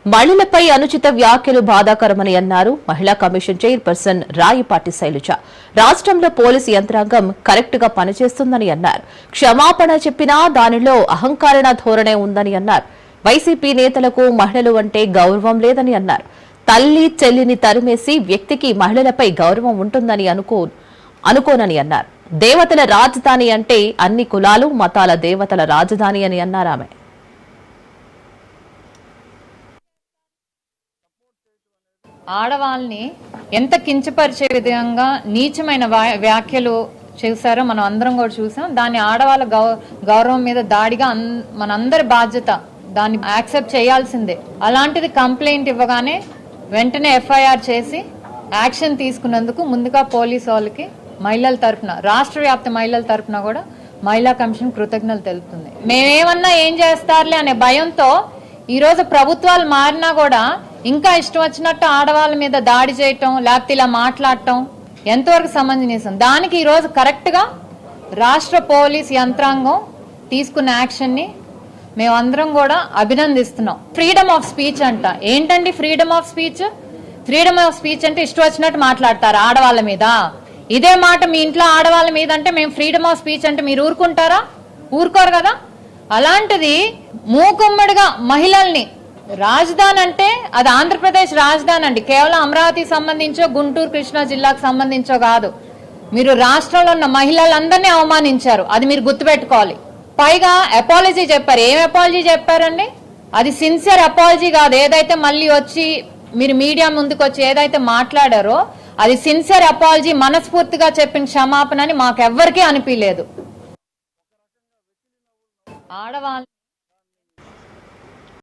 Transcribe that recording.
మహిళలపై అనుచిత వ్యాఖ్యలు బాధాకరమని అన్నారు మహిళా కమిషన్ చైర్పర్సన్ రాయపాటి శైలజ. రాష్ట్రంలో పోలీసు యంత్రాంగం కరెక్ట్ గా పనిచేస్తుందని అన్నారు. క్షమాపణ చెప్పినా దానిలో అహంకారణ ధోరణే ఉందని అన్నారు. వైసీపీ నేతలకు మహిళలు అంటే గౌరవం లేదని అన్నారు. తల్లి చెల్లిని తరిమేసి వ్యక్తికి మహిళలపై గౌరవం ఉంటుందని అనుకోనని అన్నారు. దేవతల రాజధాని అంటే అన్ని కులాలు మతాల దేవతల రాజధాని అని అన్నారు ఆమె. ఆడవాళ్ళని ఎంత కించపరిచే విధంగా నీచమైన వ్యాఖ్యలు చేశారో మనం అందరం కూడా చూసాం. దాన్ని ఆడవాళ్ళ గౌరవం మీద దాడిగా మనందరి బాధ్యత, దాన్ని యాక్సెప్ట్ చేయాల్సిందే. అలాంటిది కంప్లైంట్ ఇవ్వగానే వెంటనే ఎఫ్ఐఆర్ చేసి యాక్షన్ తీసుకున్నందుకు ముందుగా పోలీసు వాళ్ళకి మహిళల తరఫున, రాష్ట్ర వ్యాప్త మహిళల తరఫున కూడా మహిళా కమిషన్ కృతజ్ఞతలు తెలుపుతుంది. మేమేమన్నా ఏం చేస్తారులే అనే భయంతో ఈరోజు ప్రభుత్వాలు మారినా కూడా ఇంకా ఇష్టం వచ్చినట్టు ఆడవాళ్ళ మీద దాడి చేయటం, లేకపోతే ఇలా మాట్లాడటం ఎంతవరకు సమంజసం? దానికి ఈరోజు కరెక్ట్గా రాష్ట్ర పోలీస్ యంత్రాంగం తీసుకున్న యాక్షన్ని మేమందరం కూడా అభినందిస్తున్నాం. ఫ్రీడమ్ ఆఫ్ స్పీచ్ అంట. ఏంటండి freedom of speech? Freedom of speech అంటే ఇష్టం వచ్చినట్టు మాట్లాడతారు ఆడవాళ్ళ మీద. ఇదే మాట మీ ఇంట్లో ఆడవాళ్ళ మీద అంటే మేము ఫ్రీడమ్ ఆఫ్ స్పీచ్ అంటే మీరు ఊరుకుంటారా? ఊరుకోరు కదా. అలాంటిది మూకుమ్మడిగా మహిళల్ని, రాజధాని అంటే అది ఆంధ్రప్రదేశ్ రాజధాని అండి, కేవలం అమరావతికి సంబంధించో గుంటూరు కృష్ణా జిల్లాకు సంబంధించో కాదు. మీరు రాష్ట్రంలో ఉన్న మహిళలందరినీ అవమానించారు, అది మీరు గుర్తుపెట్టుకోవాలి. పైగా అపాలజీ చెప్పారు. ఏం అపాలజీ చెప్పారండి? అది సిన్సియర్ అపాలజీ కాదు. ఏదైతే మళ్ళీ వచ్చి మీరు మీడియా ముందుకు వచ్చి ఏదైతే మాట్లాడారో అది సిన్సియర్ అపాలజీ, మనస్ఫూర్తిగా చెప్పిన క్షమాపణ అని మాకెవ్వరికీ అనిపించలేదు. ఆడవాళ్ళు